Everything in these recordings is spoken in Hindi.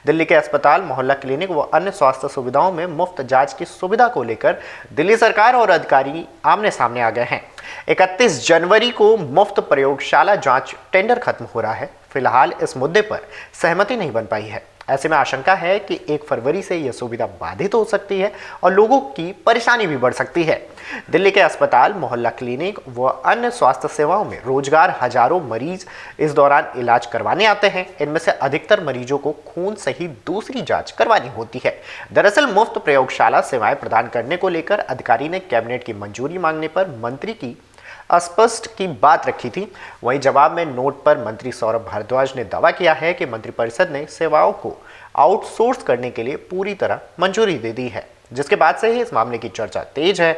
दिल्ली के अस्पताल, मोहल्ला क्लिनिक व अन्य स्वास्थ्य सुविधाओं में मुफ्त जांच की सुविधा को लेकर दिल्ली सरकार और अधिकारी आमने सामने आ गए हैं। 31 जनवरी को मुफ्त प्रयोगशाला जांच टेंडर खत्म हो रहा है। फिलहाल इस मुद्दे पर सहमति नहीं बन पाई है। ऐसे में आशंका है कि 1 फरवरी से यह सुविधा बाधित हो सकती है और लोगों की परेशानी भी बढ़ सकती है। दिल्ली के अस्पताल, मोहल्ला क्लिनिक व अन्य स्वास्थ्य सेवाओं में रोजगार हजारों मरीज इस दौरान इलाज करवाने आते हैं। इनमें से अधिकतर मरीजों को खून सहित दूसरी जांच करवानी होती है। दरअसल मुफ्त प्रयोगशाला सेवाएं प्रदान करने को लेकर अधिकारी ने कैबिनेट की मंजूरी मांगने पर मंत्री की अस्पष्ट की बात रखी थी। वहीं जवाब में नोट पर मंत्री सौरभ भारद्वाज ने दावा किया है कि मंत्रिपरिषद ने सेवाओं को आउटसोर्स करने के लिए पूरी तरह मंजूरी दे दी है, जिसके बाद से ही इस मामले की चर्चा तेज है।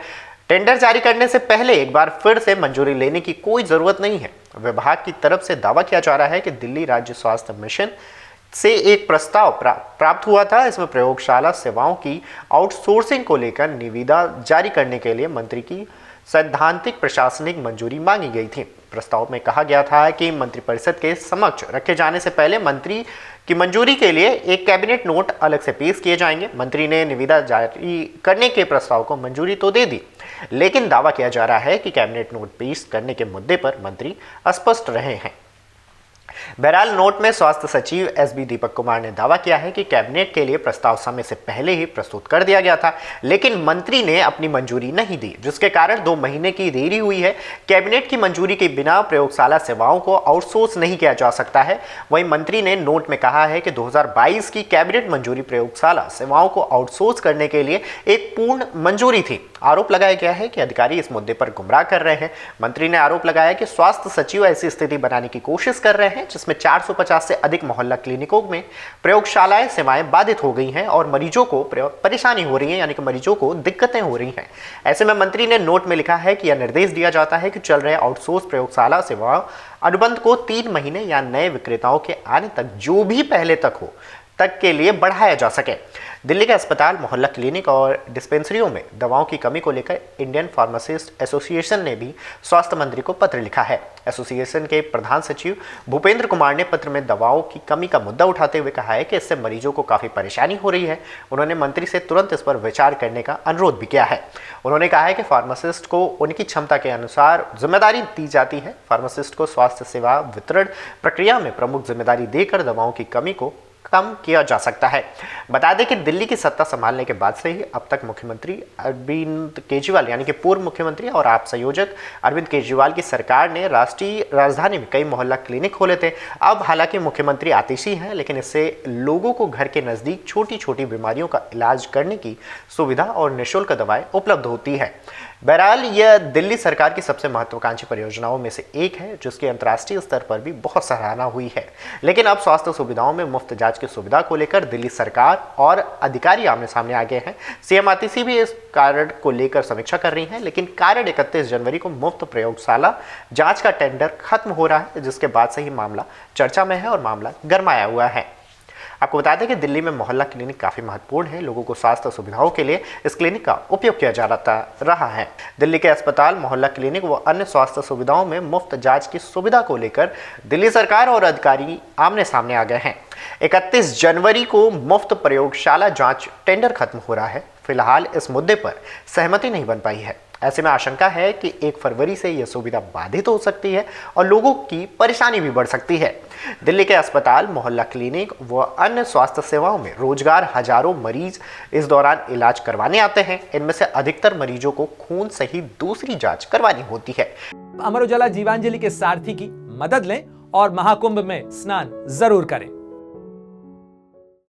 टेंडर जारी करने से पहले एक बार फिर से मंजूरी लेने की कोई जरूरत नहीं है। विभाग की तरफ से दावा किया जा रहा है कि दिल्ली राज्य स्वास्थ्य मिशन से एक प्रस्ताव प्राप्त हुआ था। इसमें प्रयोगशाला सेवाओं की आउटसोर्सिंग को लेकर निविदा जारी करने के लिए मंत्री की सैद्धांतिक प्रशासनिक मंजूरी मांगी गई थी। प्रस्ताव में कहा गया था कि मंत्रिपरिषद के समक्ष रखे जाने से पहले मंत्री की मंजूरी के लिए एक कैबिनेट नोट अलग से पेश किए जाएंगे। मंत्री ने निविदा जारी करने के प्रस्ताव को मंजूरी तो दे दी, लेकिन दावा किया जा रहा है कि कैबिनेट नोट पेश करने के मुद्दे पर मंत्री अस्पष्ट रहे हैं। बहरहाल नोट में स्वास्थ्य सचिव एसबी दीपक कुमार ने दावा किया है कि कैबिनेट के लिए प्रस्ताव समय से पहले ही प्रस्तुत कर दिया गया था, लेकिन मंत्री ने अपनी मंजूरी नहीं दी, जिसके कारण 2 महीने की देरी हुई है। कैबिनेट की मंजूरी के बिना प्रयोगशाला सेवाओं को आउटसोर्स नहीं किया जा सकता है। वहीं मंत्री ने नोट में कहा है कि 2022 की कैबिनेट मंजूरी प्रयोगशाला सेवाओं को आउटसोर्स करने के लिए एक पूर्ण मंजूरी थी। आरोप लगाया गया है कि अधिकारी इस मुद्दे पर गुमराह कर रहे हैं। मंत्री ने आरोप लगाया कि स्वास्थ्य सचिव ऐसी स्थिति बनाने की कोशिश कर रहे हैं जिसमें 450 से अधिक मोहल्ला क्लिनिकों में प्रयोगशालाएं सेवाएं बाधित हो गई हैं और मरीजों को परेशानी हो रही है, यानी कि मरीजों को दिक्कतें हो रही हैं। ऐसे में मंत्री ने नोट में लिखा है कि यह निर्देश दिया जाता है कि चल रहे आउटसोर्स प्रयोगशाला सेवाओं अनुबंध को 3 महीने या नए विक्रेताओं के आने तक जो भी पहले तक हो तक के लिए बढ़ाया जा सके। दिल्ली के अस्पताल, मोहल्ला क्लिनिक और डिस्पेंसरियों में दवाओं की कमी को लेकर इंडियन फार्मासिस्ट एसोसिएशन ने भी स्वास्थ्य मंत्री को पत्र लिखा है। एसोसिएशन के प्रधान सचिव भूपेंद्र कुमार ने पत्र में दवाओं की कमी का मुद्दा उठाते हुए कहा है कि इससे मरीजों को काफ़ी परेशानी हो रही है। उन्होंने मंत्री से तुरंत इस पर विचार करने का अनुरोध भी किया है। उन्होंने कहा है कि फार्मासिस्ट को उनकी क्षमता के अनुसार जिम्मेदारी दी जाती है। फार्मासिस्ट को स्वास्थ्य सेवा वितरण प्रक्रिया में प्रमुख जिम्मेदारी देकर दवाओं की कमी को कम किया जा सकता है। बता दें कि दिल्ली की सत्ता संभालने के बाद से ही अब तक मुख्यमंत्री अरविंद केजरीवाल, यानी कि पूर्व मुख्यमंत्री और आप संयोजक अरविंद केजरीवाल की सरकार ने राष्ट्रीय राजधानी में कई मोहल्ला क्लिनिक खोले थे। अब हालांकि मुख्यमंत्री आतिशी हैं, लेकिन इससे लोगों को घर के नज़दीक छोटी छोटी बीमारियों का इलाज करने की सुविधा और निःशुल्क दवाएं उपलब्ध होती है। बहरहाल यह दिल्ली सरकार की सबसे महत्वाकांक्षी परियोजनाओं में से एक है, जिसकी अंतर्राष्ट्रीय स्तर पर भी बहुत सराहना हुई है। लेकिन अब स्वास्थ्य सुविधाओं में मुफ्त जांच की सुविधा को लेकर दिल्ली सरकार और अधिकारी आमने सामने आ गए हैं। सीएम आतिशी भी इस कारण को लेकर समीक्षा कर रही हैं, लेकिन कारण 31 जनवरी को मुफ्त प्रयोगशाला जांच का टेंडर खत्म हो रहा है, जिसके बाद से ही मामला चर्चा में है और मामला गरमाया हुआ है। आपको बता दें कि दिल्ली में मोहल्ला क्लिनिक काफ़ी महत्वपूर्ण है। लोगों को स्वास्थ्य सुविधाओं के लिए इस क्लिनिक का उपयोग किया जा रहा है। दिल्ली के अस्पताल, मोहल्ला क्लिनिक व अन्य स्वास्थ्य सुविधाओं में मुफ्त जांच की सुविधा को लेकर दिल्ली सरकार और अधिकारी आमने सामने आ गए हैं। 31 जनवरी को मुफ्त प्रयोगशाला जांच टेंडर खत्म हो रहा है। फिलहाल इस मुद्दे पर सहमति नहीं बन पाई है। ऐसे में आशंका है कि 1 फरवरी से यह सुविधा बाधित हो सकती है और लोगों की परेशानी भी बढ़ सकती है। दिल्ली के अस्पताल, मोहल्ला क्लिनिक व अन्य स्वास्थ्य सेवाओं में रोजगार हजारों मरीज इस दौरान इलाज करवाने आते हैं। इनमें से अधिकतर मरीजों को खून सहित दूसरी जांच करवानी होती है। अमर उजाला जीवांजलि के सारथी की मदद लें और महाकुंभ में स्नान जरूर करें।